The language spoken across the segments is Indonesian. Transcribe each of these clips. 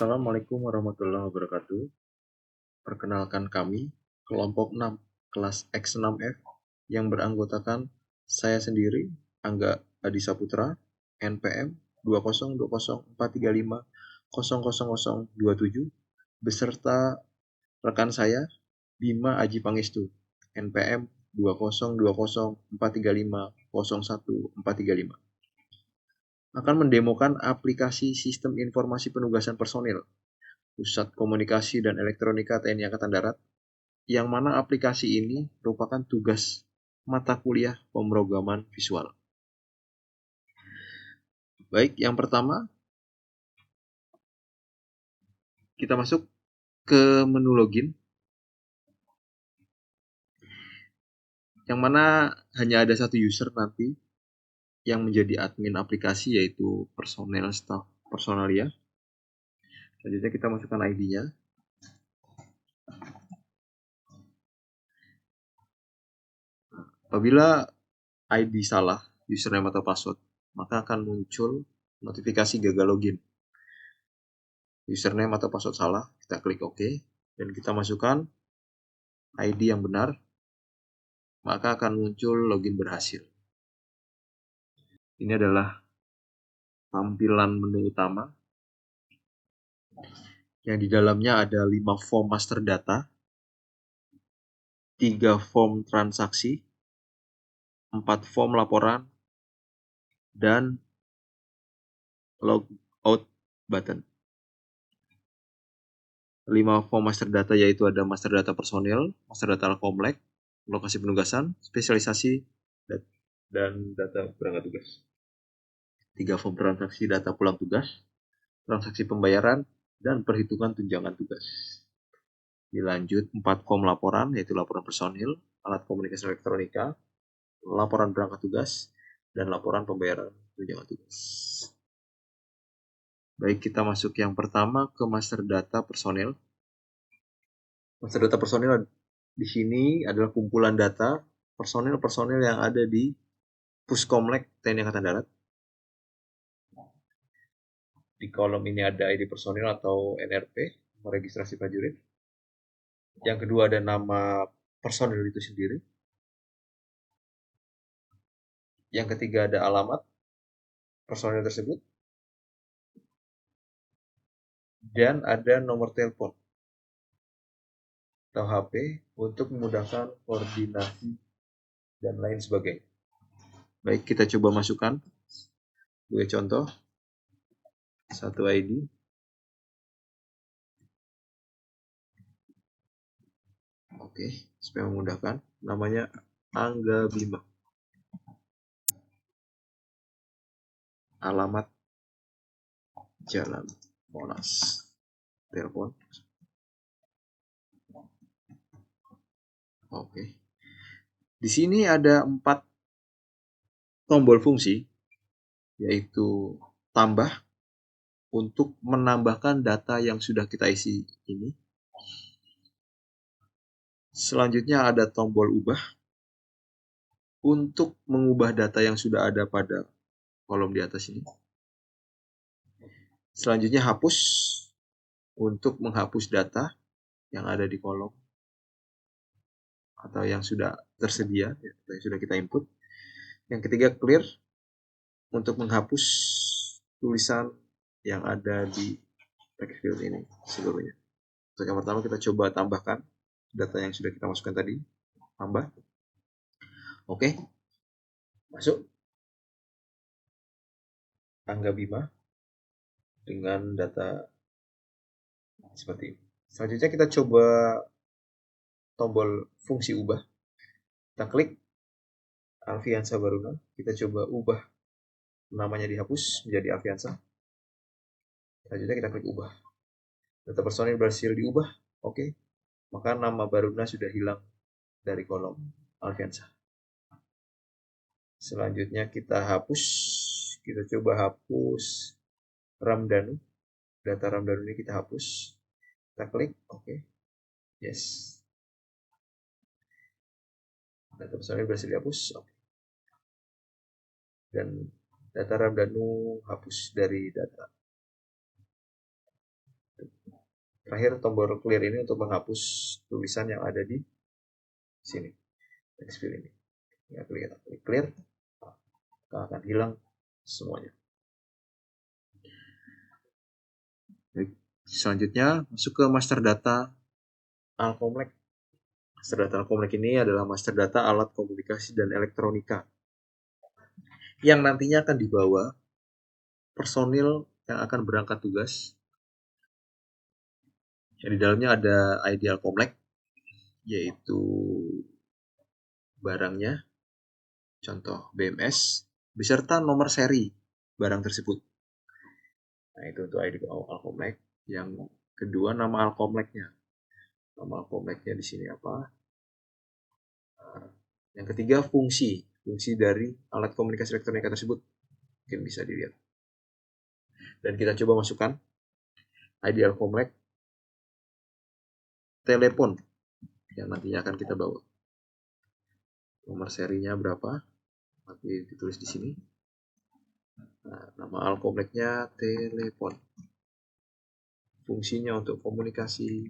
Assalamualaikum warahmatullahi wabarakatuh. Perkenalkan kami, kelompok 6, kelas X6F, yang beranggotakan saya sendiri, Angga Adi Saputra, NPM 2020435000027, beserta rekan saya, Bima Aji Pangestu, NPM 2020435010435, akan mendemokan aplikasi Sistem Informasi Penugasan Personil Pusat Komunikasi dan Elektronika TNI Angkatan Darat, yang mana aplikasi ini merupakan tugas mata kuliah pemrograman visual. Baik, yang pertama, kita masuk ke menu login, yang mana hanya ada satu user nanti yang menjadi admin aplikasi, yaitu personel staff personalia. Selanjutnya kita masukkan ID-nya. Apabila ID salah, username atau password, maka akan muncul notifikasi gagal login. Username atau password salah, kita klik OK, dan kita masukkan ID yang benar, maka akan muncul login berhasil. Ini adalah tampilan menu utama, yang di dalamnya ada 5 form master data, 3 form transaksi, 4 form laporan, dan logout button. 5 form master data yaitu ada master data personil, master data komplek, lokasi penugasan, spesialisasi, dan data berangkat tugas. 3 form transaksi data pulang tugas, transaksi pembayaran, dan perhitungan tunjangan tugas. Dilanjut 4 form laporan, yaitu laporan personil, alat komunikasi elektronika, laporan berangkat tugas, dan laporan pembayaran tunjangan tugas. Baik, kita masuk yang pertama ke master data personil. Master data personil di sini adalah kumpulan data personil-personil yang ada di Puskomlek TNI Angkatan Darat. Di kolom ini ada ID personil atau NRP, registrasi prajurit. Yang kedua ada nama personil itu sendiri. Yang ketiga ada alamat personil tersebut. Dan ada nomor telepon atau HP untuk memudahkan koordinasi dan lain sebagainya. Baik, kita coba masukkan. Sebagai contoh, satu ID. Oke, supaya memudahkan. Namanya Angga Bima. Alamat Jalan Monas. Telepon. Oke. Di sini ada 4 tombol fungsi, yaitu tambah untuk menambahkan data yang sudah kita isi ini. Selanjutnya ada tombol ubah untuk mengubah data yang sudah ada pada kolom di atas ini. Selanjutnya hapus untuk menghapus data yang ada di kolom atau yang sudah tersedia, atau yang sudah kita input. Yang ketiga clear untuk menghapus tulisan yang ada di text field ini seluruhnya. Untuk yang pertama kita coba tambahkan data yang sudah kita masukkan tadi. Tambah. Oke. Masuk. Angga Bima dengan data seperti ini. Selanjutnya kita coba tombol fungsi ubah. Kita klik Alfiansa Baruna. Kita coba ubah namanya, dihapus menjadi Alfiansa. Selanjutnya kita klik ubah. Data personil berhasil diubah. Oke. Maka nama Baruna sudah hilang dari kolom Alfiansa. Selanjutnya kita hapus. Kita coba hapus Ramdhanu. Data Ramdhanu ini kita hapus. Kita klik oke. Yes. Data personil berhasil dihapus. Oke. Dan data Ramdhanu hapus dari data. Terakhir tombol clear ini untuk menghapus tulisan yang ada di sini, text field ini. Ya, klik clear, akan hilang semuanya. Baik. Selanjutnya masuk ke master data Alcomlec. Master data Alcomlec ini adalah master data alat komunikasi dan elektronika yang nantinya akan dibawa personil yang akan berangkat tugas. Yang di dalamnya ada ID Alcomlec, yaitu barangnya, contoh BMS, beserta nomor seri barang tersebut. Nah, itu untuk ID Alcomlec. Yang kedua, nama Alcomlecnya. Nama Alcomlecnya di sini apa? Yang ketiga, fungsi dari alat komunikasi elektronika tersebut. Mungkin bisa dilihat. Dan kita coba masukkan ID Alcomlec telepon yang nantinya akan kita bawa. Nomor serinya berapa? Nanti ditulis di sini. Nah, nama Alcomlecnya telepon. Fungsinya untuk komunikasi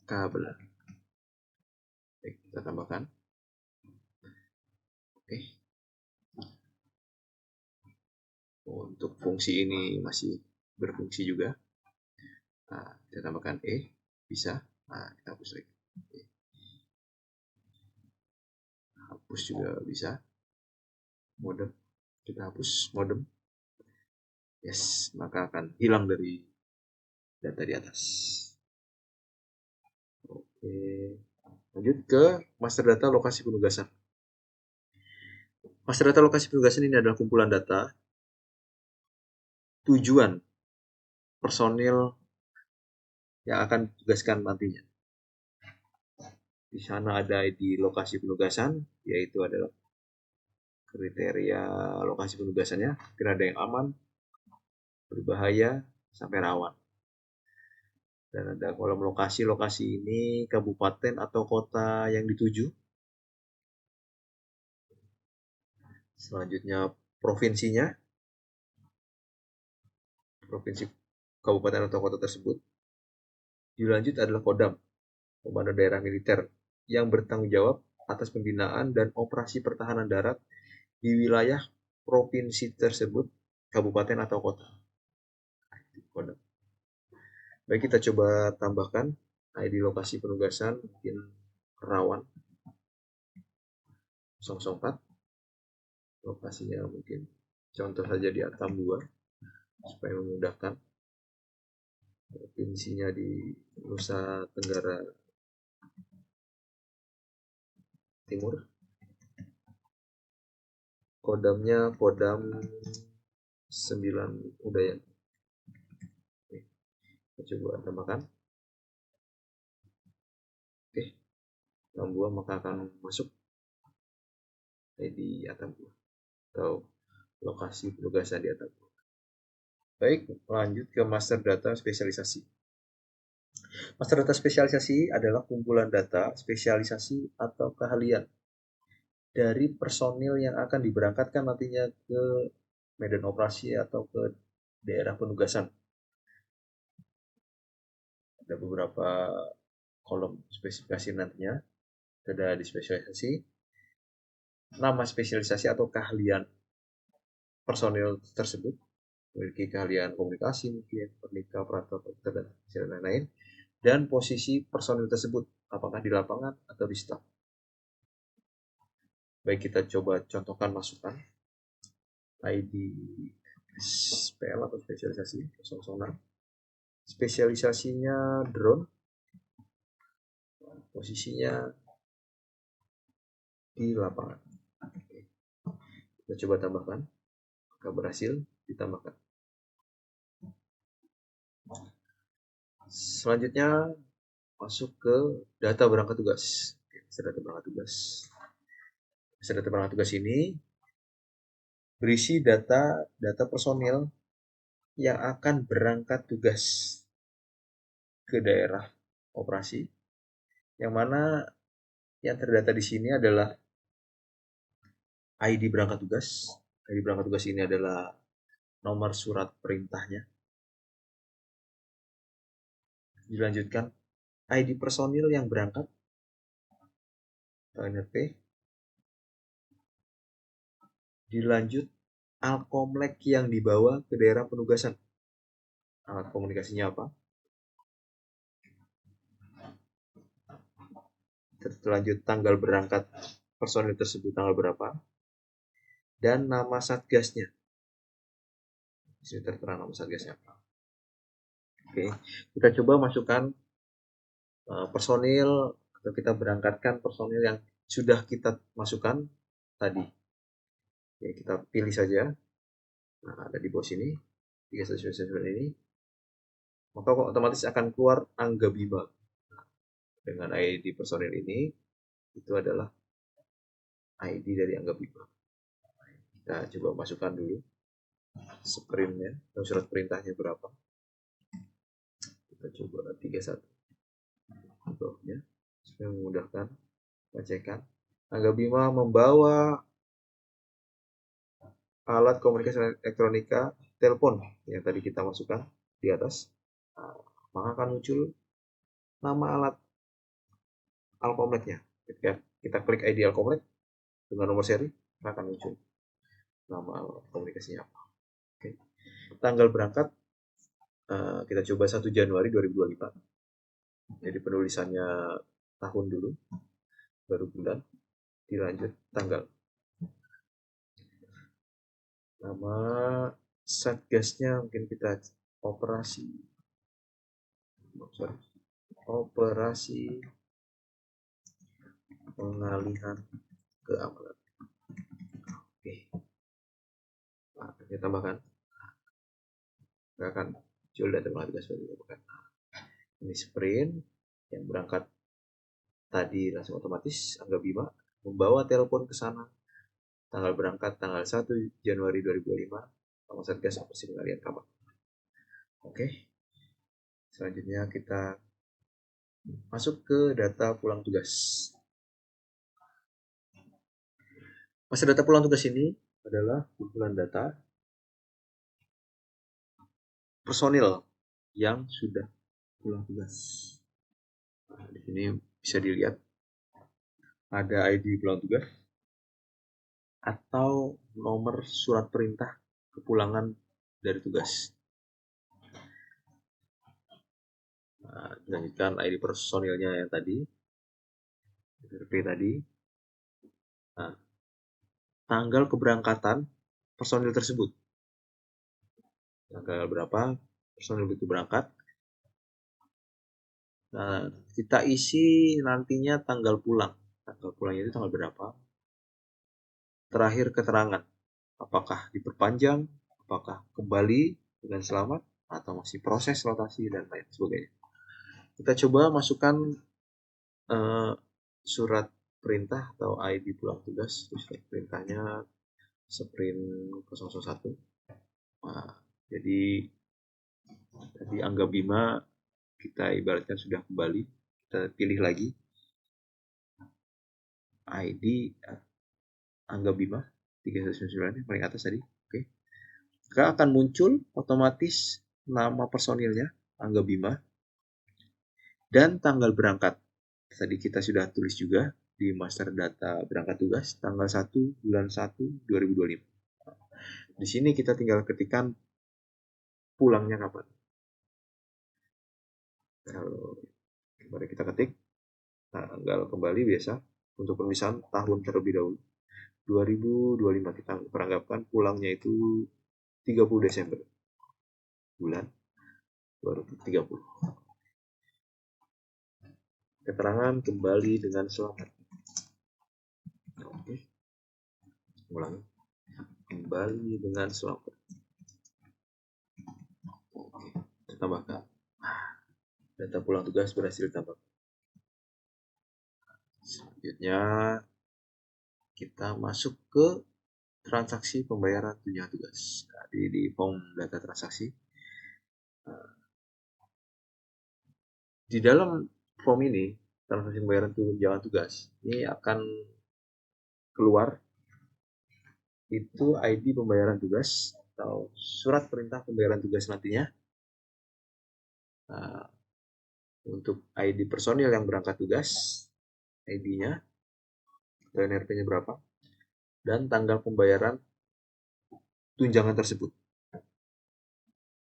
kabel. Baik, kita tambahkan. Oke. Untuk fungsi ini masih berfungsi juga. Nah, kita tambahkan bisa. Nah, kita hapus lagi. Hapus juga bisa. Modem, kita hapus modem. Yes, maka akan hilang dari data di atas. Oke, lanjut ke master data lokasi penugasan. Master data lokasi penugasan ini adalah kumpulan data tujuan personil yang akan ditugaskan nantinya. Di sana ada di lokasi penugasan, yaitu adalah kriteria lokasi penugasannya, mungkin ada yang aman, berbahaya, sampai rawan. Dan ada kolom lokasi ini kabupaten atau kota yang dituju. Selanjutnya provinsinya, provinsi kabupaten atau kota tersebut. Dilanjut adalah Kodam, Komando Daerah Militer, yang bertanggung jawab atas pembinaan dan operasi pertahanan darat di wilayah provinsi tersebut, kabupaten atau kota. Kodam. Baik, kita coba tambahkan ID lokasi penugasan, mungkin rawan 004. Lokasinya mungkin contoh saja di Atambua supaya memudahkan. Provinsinya di Nusa Tenggara Timur. Kodamnya Kodam 9 Udayan. Oke, kita coba tambahkan. Oke, Atambua, maka akan masuk di Atambua atau lokasi penugasan di Atambua. Baik, lanjut ke master data spesialisasi. Master data spesialisasi adalah kumpulan data spesialisasi atau keahlian dari personil yang akan diberangkatkan nantinya ke medan operasi atau ke daerah penugasan. Ada beberapa kolom spesifikasi nantinya. Ada di spesialisasi, nama spesialisasi atau keahlian personil tersebut, memiliki keahlian komunikasi, mungkin pernikah, operator, dan lain-lain, dan posisi personil tersebut, apakah di lapangan atau di staf. Baik, kita coba contohkan masukan ID SPL atau spesialisasi 006. Spesialisasinya drone, posisinya di lapangan. Kita coba tambahkan, maka berhasil ditambahkan. Selanjutnya masuk ke data berangkat tugas. Data berangkat tugas. Data berangkat tugas ini berisi data personil yang akan berangkat tugas ke daerah operasi, yang mana yang terdata di sini adalah ID berangkat tugas. ID berangkat tugas ini adalah nomor surat perintahnya. Dilanjutkan ID personil yang berangkat atau NRP. Dilanjut Alkomlek yang dibawa ke daerah penugasan. Alat komunikasinya apa? Terlanjut tanggal berangkat personil tersebut tanggal berapa, dan nama satgasnya. Di sini tertera nama satgasnya apa. Oke, kita coba masukkan personil, atau kita berangkatkan personil yang sudah kita masukkan tadi. Oke, kita pilih saja. Nah, ada di bawah sini 399 ini. Maka otomatis akan keluar Angga Bima dengan ID personil ini. Itu adalah ID dari Angga Bima. Kita coba masukkan dulu sprintnya atau surat perintahnya berapa. Kita coba 31 contohnya supaya memudahkan bacakan. Angga Bima membawa alat komunikasi elektronika telepon yang tadi kita masukkan di atas. Nah, maka akan muncul nama alat Alkomleknya. Ketika kita klik ID Alkomlek dengan nomor seri, akan muncul nama alat komunikasinya apa. Oke. Tanggal berangkat kita coba 1 Januari 2025. Jadi penulisannya tahun dulu, baru bulan, dilanjut tanggal. Nama satgasnya mungkin kita operasi pengalihan keamanan. Oke. Nah, kita tambahkan. Nggak akan muncul data pengaturan sebagai tambahkan. Ini sprint yang berangkat tadi langsung otomatis Angga Bima membawa telepon ke sana. Tanggal berangkat tanggal 1 Januari 2025. Nama satgas operasi pengalihan keamanan. Oke. Selanjutnya kita masuk ke data pulang tugas. Masa data pulang tugas ini adalah kumpulan data personil yang sudah pulang tugas. Nah, di sini bisa dilihat ada ID pulang tugas atau nomor surat perintah kepulangan dari tugas. Nah, dilanjutkan ID personilnya yang tadi, RP tadi. Nah, tanggal keberangkatan personil tersebut. Tanggal berapa personil itu berangkat. Nah, kita isi nantinya tanggal pulang. Tanggal pulangnya itu tanggal berapa. Terakhir keterangan. Apakah diperpanjang, apakah kembali dengan selamat, atau masih proses rotasi, dan lain sebagainya. Kita coba masukkan surat perintah atau ID pulang tugas. Surat perintahnya sprint 001. Nah, jadi tadi Angga Bima kita ibaratkan sudah kembali. Kita pilih lagi ID Angga Bima 399 yang paling atas tadi. Oke. Maka akan muncul otomatis nama personilnya Angga Bima dan tanggal berangkat. Tadi kita sudah tulis juga di master data berangkat tugas tanggal 1 bulan 1 2025. Di sini kita tinggal ketikkan pulangnya kapan. Kalau mari kita ketik tanggal kembali biasa untuk penulisan tahun terlebih dahulu. 2025 kita peranggapan pulangnya itu 30 Desember. Bulan baru 30. Keterangan kembali dengan selamat. Oke. Ulangi. Kembali dengan selamat. Oke. Kita tambahkan. Data pulang tugas berhasil ditambah. Selanjutnya kita masuk ke transaksi pembayaran tunjangan tugas. Tadi di form data transaksi. Di dalam form ini, transaksi pembayaran tunjangan tugas, ini akan keluar itu ID pembayaran tugas atau surat perintah pembayaran tugas nantinya. untuk ID personil yang berangkat tugas, ID-nya, atau NRP-nya berapa, dan tanggal pembayaran tunjangan tersebut.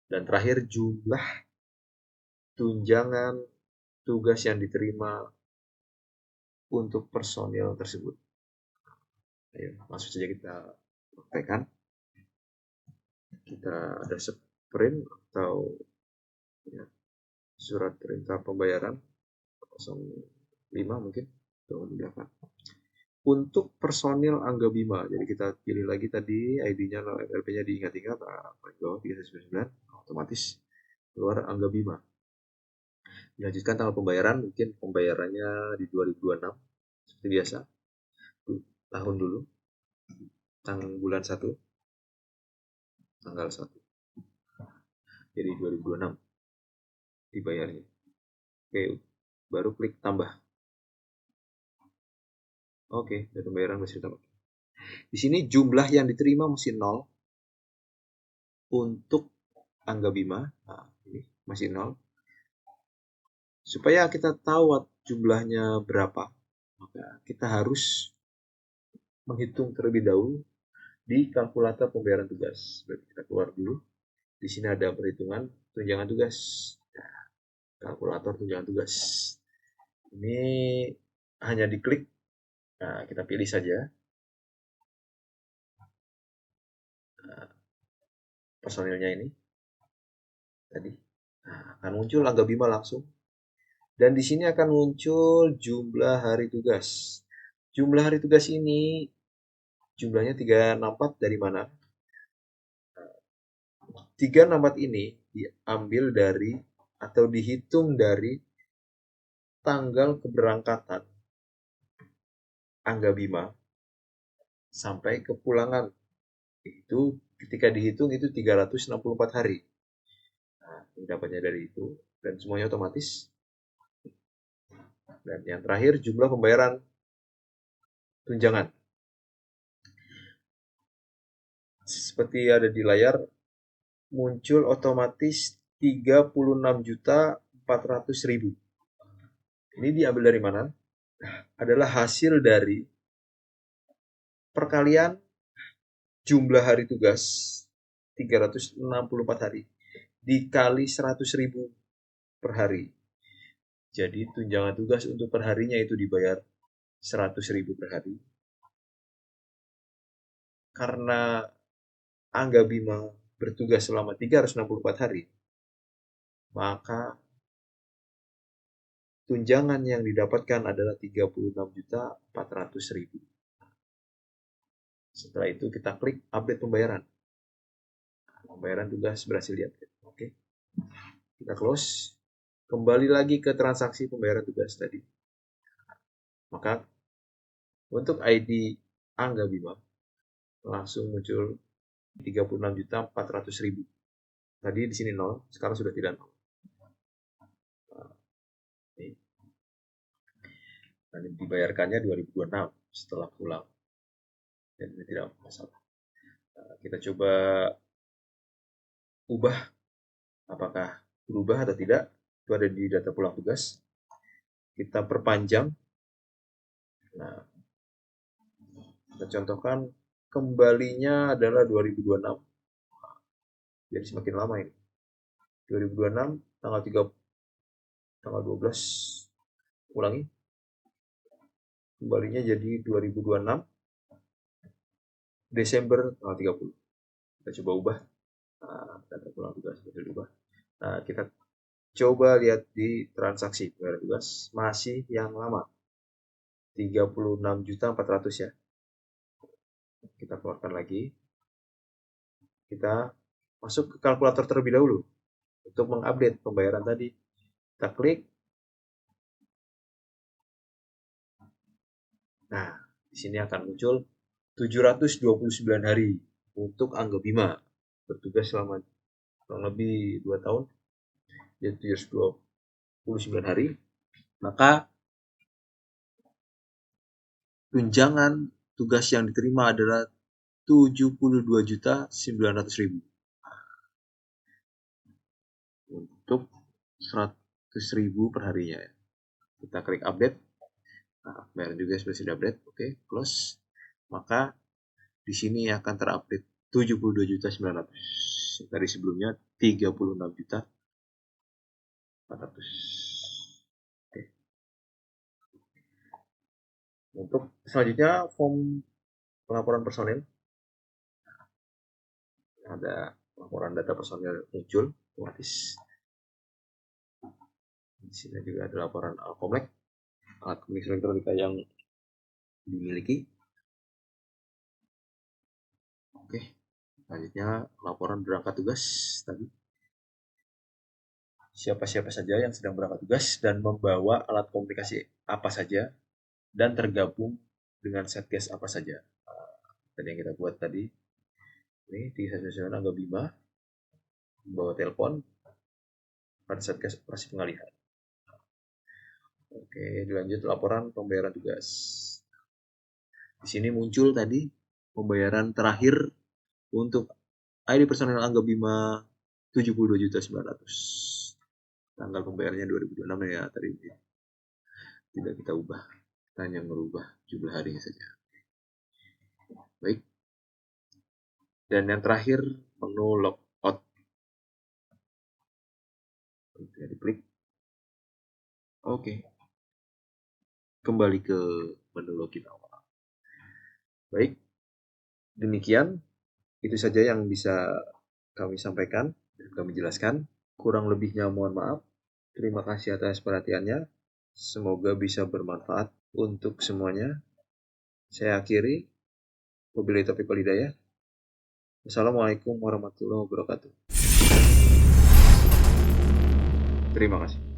Dan terakhir jumlah tunjangan tugas yang diterima untuk personil tersebut. Ayo, langsung saja kita praktekkan. Kita ada sprint atau ya, surat perintah pembayaran 05 mungkin atau dilihat. Untuk personil Angga Bima, jadi kita pilih lagi tadi ID-nya, NRP-nya diingat-ingat, paling bawah 399, otomatis keluar Angga Bima. Dilanjutkan tanggal pembayaran, mungkin pembayarannya di 2026 seperti biasa, tahun dulu, bulan 1, tanggal 1, jadi 2026 dibayarnya. Oke, baru klik tambah. Oke, dan pembayaran masih ditambah. Di sini jumlah yang diterima masih 0 untuk Angga Bima. Nah, ini masih 0. Supaya kita tahu jumlahnya berapa, maka kita harus menghitung terlebih dahulu di kalkulator pembayaran tugas. Berarti kita keluar dulu. Di sini ada perhitungan tunjangan tugas. Nah, kalkulator tunjangan tugas. Ini hanya diklik. Nah, kita pilih saja. Nah, personilnya ini tadi. Nah, akan muncul Angga Bima langsung. Dan di sini akan muncul jumlah hari tugas. Jumlah hari tugas ini jumlahnya 364 dari mana? 364 ini diambil dari atau dihitung dari tanggal keberangkatan Angga Bima sampai kepulangan. Itu ketika dihitung itu 364 hari. Nah, ini dapatnya dari itu dan semuanya otomatis. Dan yang terakhir jumlah pembayaran tunjangan. Seperti ada di layar, muncul otomatis 36.400.000. Ini diambil dari mana? Adalah hasil dari perkalian jumlah hari tugas 364 hari dikali 100.000 per hari. Jadi tunjangan tugas untuk perharinya itu dibayar 100.000 per hari. Karena Angga Bima bertugas selama 364 hari, maka tunjangan yang didapatkan adalah 36.400.000. Setelah itu kita klik update pembayaran. Pembayaran tugas berhasil diupdate. Oke. Kita close. Kembali lagi ke transaksi pembayaran tugas tadi. Maka untuk ID Angga Bima langsung muncul 36.400.000. Tadi di sini 0, sekarang sudah tidak 0. Dan dibayarkannya 2026 setelah pulang. Dan ini tidak masalah. Kita coba ubah apakah berubah atau tidak. Itu ada di data pulang tugas. Kita perpanjang. Nah, kita contohkan kembalinya adalah 2026. Jadi semakin lama ini. 2026 tanggal 12 ulangi. Kembalinya jadi 2026 Desember tanggal 30. Kita coba ubah. Nah, data pulang tugas berubah. Nah, kita coba lihat di transaksi pembayaran tugas masih yang lama. 36.400 ya. Kita keluarkan lagi. Kita masuk ke kalkulator terlebih dahulu untuk mengupdate pembayaran tadi. Kita klik. Nah, di sini akan muncul 729 hari untuk Angga Bima bertugas selama kurang lebih 2 tahun. Jadi 729 hari. Maka tunjangan tugas yang diterima adalah 72.900.000. Untuk ke 1000 per harinya. Kita klik update. Nah, pembayaran juga sudah update. Oke, close. Maka di sini akan terupdate 72.900.000. Dari sebelumnya 36.400.000. Oke. Untuk selanjutnya form pelaporan personil. Ada laporan data personil muncul otomatis. Di sini juga ada laporan Alkomlek, alat komunikasi elektronika yang dimiliki. Oke, selanjutnya laporan berangkat tugas tadi. Siapa-siapa saja yang sedang berangkat tugas dan membawa alat komunikasi apa saja dan tergabung dengan Satgas apa saja. Dan yang kita buat tadi, ini di Satgas Angga Bima, membawa telepon pada Satgas Operasi Pengalihan. Oke, dilanjut laporan pembayaran tugas. Di sini muncul tadi pembayaran terakhir untuk ID personel Angga Bima 72.900.000. Tanggal pembayarannya 2026 ya tadi. Tidak kita ubah, kita hanya merubah jumlah harinya saja. Baik. Dan yang terakhir menu logout. Bisa diklik. Oke. Kembali ke menu login awal. Baik. Demikian itu saja yang bisa kami sampaikan dan kami jelaskan. Kurang lebihnya mohon maaf. Terima kasih atas perhatiannya. Semoga bisa bermanfaat untuk semuanya. Saya akhiri. Wabillahi taufiq wal hidayah. Wassalamualaikum warahmatullahi wabarakatuh. Terima kasih.